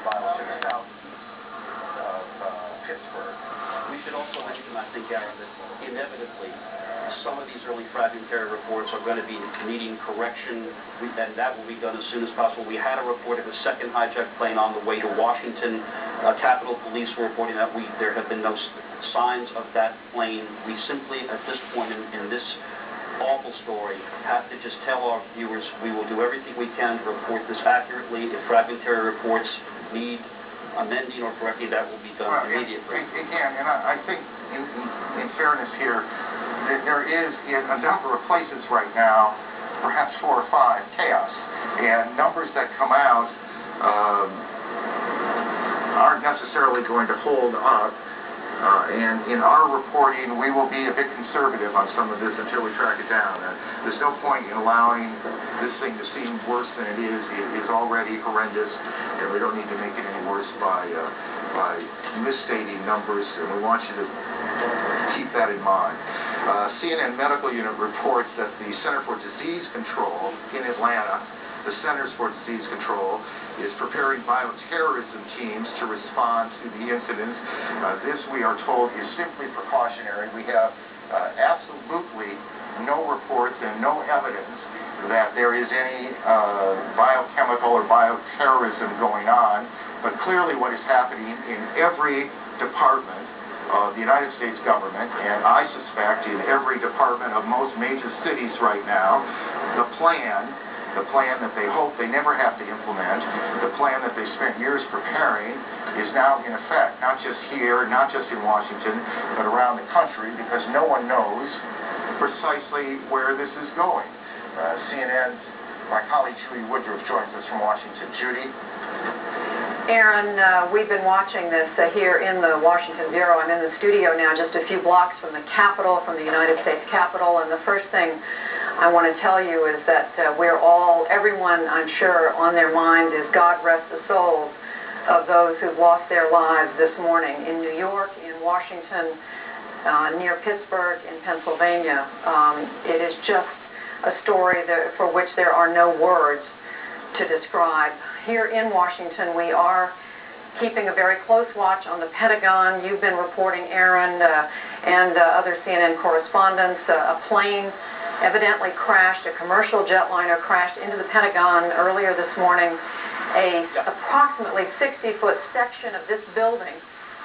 miles to the southeast of Pittsburgh. We should also mention, I think, Aaron, that inevitably some of these early fragmentary reports are going to be needing correction, and that will be done as soon as possible. We had a report of a second hijacked plane on the way to Washington. Capitol Police were reporting that there have been no signs of that plane. We simply, at this point in this awful story, have to just tell our viewers we will do everything we can to report this accurately. If fragmentary reports need amending or correcting, that will be done immediately. Again, and I think in fairness here, there is in a number of places right now, perhaps 4 or 5, chaos. And numbers that come out aren't necessarily going to hold up. And in our reporting, we will be a bit conservative on some of this until we track it down. There's no point in allowing this thing to seem worse than it is. It is already horrendous, and we don't need to make it any worse by misstating numbers, and we want you to keep that in mind. CNN Medical Unit reports that the Center for Disease Control in Atlanta, the Centers for Disease Control, is preparing bioterrorism teams to respond to the incidents. This, we are told, is simply precautionary. We have absolutely no reports and no evidence that there is any biochemical or bioterrorism going on, but clearly what is happening in every department of the United States government, and I suspect in every department of most major cities right now, the plan that they hope they never have to implement, the plan that they spent years preparing, is now in effect, not just here, not just in Washington, but around the country, because no one knows precisely where this is going. CNN, my colleague Judy Woodruff joins us from Washington. Judy? Aaron, we've been watching this here in the Washington Bureau. I'm in the studio now, just a few blocks from the Capitol, from the United States Capitol, and the first thing I want to tell you is that everyone, I'm sure, on their mind is God rest the souls of those who've lost their lives this morning in New York, in Washington, near Pittsburgh, in Pennsylvania. It is just a story for which there are no words to describe. Here in Washington, we are keeping a very close watch on the Pentagon. You've been reporting, Aaron, and other CNN correspondents. A plane evidently crashed, a commercial jetliner crashed into the Pentagon earlier this morning. Approximately 60-foot section of this building,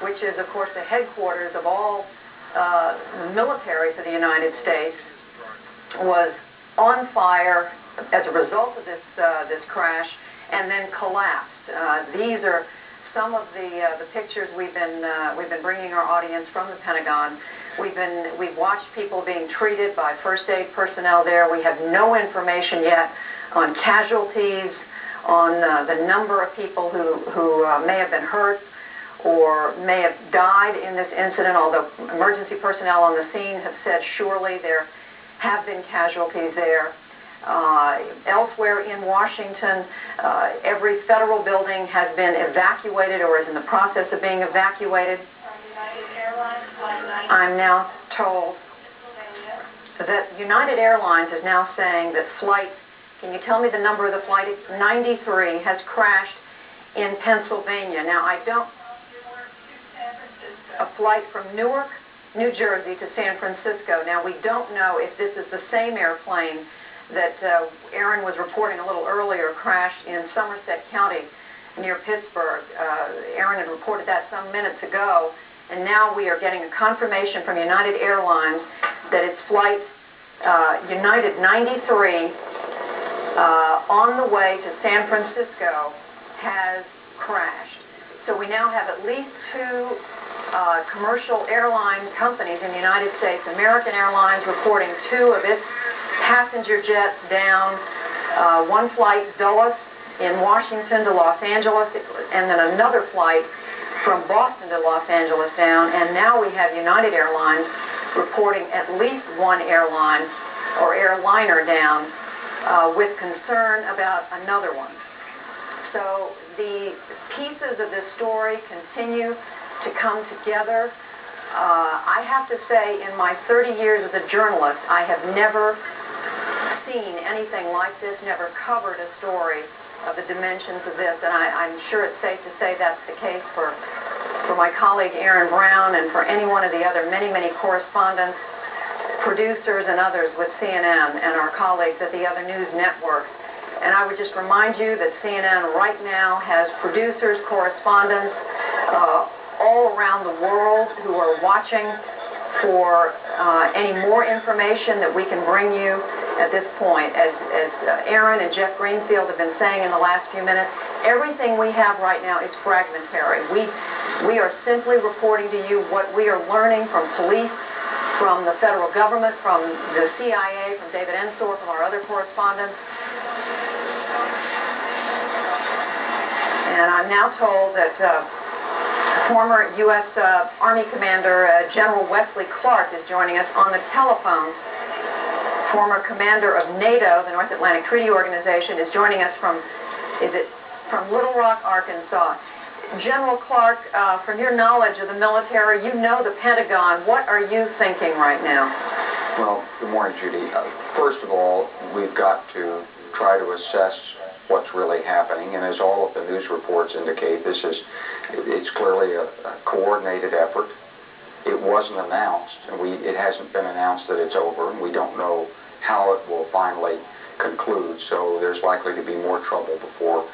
which is, of course, the headquarters of all military for the United States, was on fire as a result of this crash, and then collapsed. These are some of the pictures we've been bringing our audience from the Pentagon. We've watched people being treated by first aid personnel there. We have no information yet on casualties, on the number of people who may have been hurt or may have died in this incident, although emergency personnel on the scene have said surely there have been casualties there. Elsewhere in Washington, every federal building has been evacuated or is in the process of being evacuated. I'm now told that United Airlines is now saying that flight, can you tell me the number of the flight? 93 has crashed in Pennsylvania. Now, a flight from Newark, New Jersey to San Francisco. Now, we don't know if this is the same airplane that Aaron was reporting a little earlier crashed in Somerset County near Pittsburgh. Aaron had reported that some minutes ago, and now we are getting a confirmation from United Airlines that its flight United 93 on the way to San Francisco has crashed. So we now have at least 2 commercial airline companies in the United States. American Airlines reporting 2 of its passenger jets down, one flight Dulles in Washington to Los Angeles, and then another flight from Boston to Los Angeles down, and now we have United Airlines reporting at least 1 airline or airliner down with concern about another one. So the pieces of this story continue to come together. I have to say, in my 30 years as a journalist, I have never seen anything like this, never covered a story of the dimensions of this, and I'm sure it's safe to say that's the case for my colleague Aaron Brown and for any one of the other many correspondents, producers, and others with CNN and our colleagues at the other news networks. And I would just remind you that CNN right now has producers, correspondents all around the world who are watching for any more information that we can bring you at this point. As Aaron and Jeff Greenfield have been saying in the last few minutes, everything we have right now is fragmentary. We are simply reporting to you what we are learning from police, from the federal government, from the CIA, from David Ensor, from our other correspondents. And I'm now told that former U.S. Army Commander General Wesley Clark is joining us on the telephone. Former commander of NATO, the North Atlantic Treaty Organization, is joining us from Little Rock, Arkansas. General Clark, from your knowledge of the military, you know the Pentagon. What are you thinking right now? Well, good morning, Judy. First of all, we've got to try to assess what's really happening, and as all of the news reports indicate, it's clearly a coordinated effort. It wasn't announced, and it hasn't been announced that it's over, and we don't know how it will finally conclude, so there's likely to be more trouble before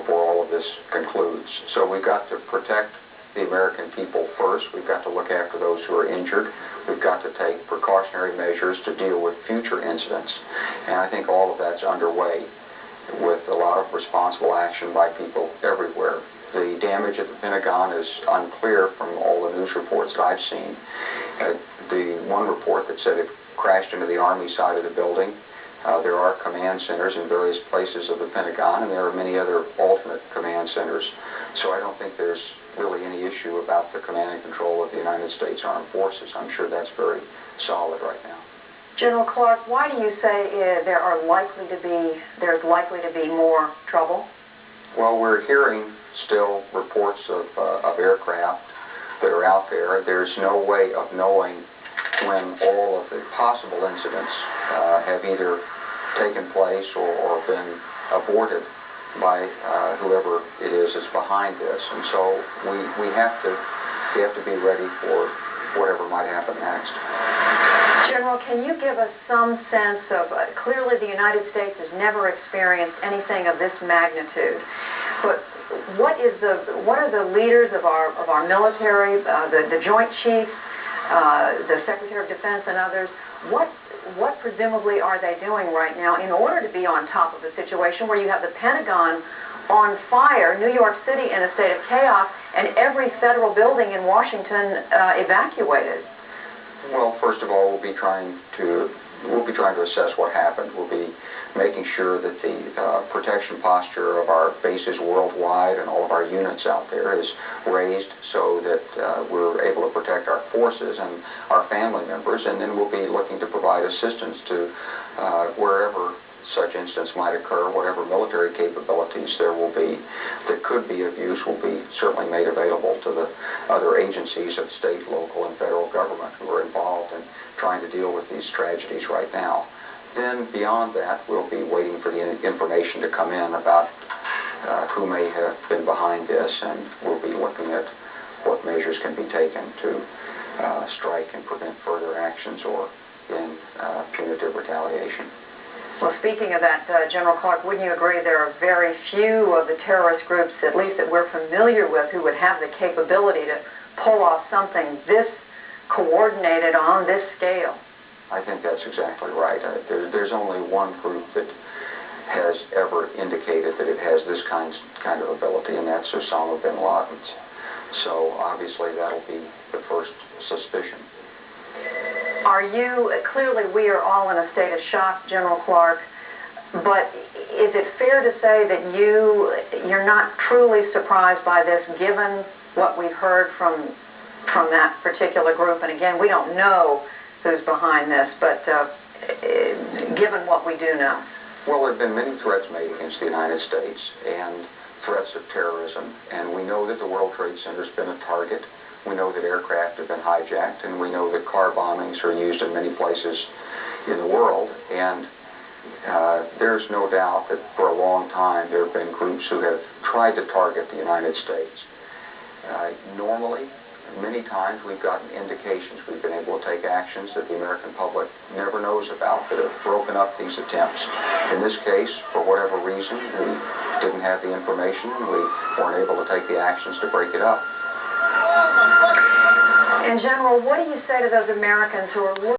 all of this concludes. So we've got to protect the American people first. We've got to look after those who are injured. We've got to take precautionary measures to deal with future incidents, and I think all of that's underway with a lot of responsible action by people everywhere. The damage at the Pentagon is unclear from all the news reports that I've seen. The one report that said it crashed into the Army side of the building. There are command centers in various places of the Pentagon, and there are many other alternate command centers. So I don't think there's really any issue about the command and control of the United States Armed Forces. I'm sure that's very solid right now. General Clark, why do you say there's likely to be more trouble? Well, we're hearing still reports of aircraft that are out there. There's no way of knowing when all of the possible incidents have either taken place or been aborted by whoever it is that's behind this. And so we have to be ready for whatever might happen next. General, can you give us some sense of, clearly the United States has never experienced anything of this magnitude, but what are the leaders of our military, the Joint Chiefs, the Secretary of Defense and others, what presumably are they doing right now in order to be on top of the situation where you have the Pentagon on fire, New York City in a state of chaos, and every federal building in Washington evacuated? Well, first of all, we'll be trying to assess what happened. We'll be making sure that the protection posture of our bases worldwide and all of our units out there is raised so that we're able to protect our forces and our family members, and then we'll be looking to provide assistance to wherever such instance might occur. Whatever military capabilities there will be that could be of use will be certainly made available to the other agencies of state, local, and federal government who are involved in trying to deal with these tragedies right now. Then beyond that, we'll be waiting for the information to come in about who may have been behind this, and we'll be looking at what measures can be taken to strike and prevent further actions or in punitive retaliation. Well, speaking of that, General Clark, wouldn't you agree there are very few of the terrorist groups, at least that we're familiar with, who would have the capability to pull off something this coordinated on this scale? I think that's exactly right. There's only one group that has ever indicated that it has this kind of ability, and that's Osama bin Ladn. So obviously that'll be the first suspicion. Clearly we are all in a state of shock, General Clark, but is it fair to say that you're not truly surprised by this, given what we've heard from that particular group? And again, we don't know who's behind this, but given what we do know. Well, there have been many threats made against the United States and threats of terrorism, and we know that the World Trade Center's been a target. We know that aircraft have been hijacked, and we know that car bombings are used in many places in the world. And there's no doubt that for a long time there have been groups who have tried to target the United States. Normally, many times we've gotten indications, we've been able to take actions that the American public never knows about that have broken up these attempts. In this case, for whatever reason, we didn't have the information and we weren't able to take the actions to break it up. In general, what do you say to those Americans who are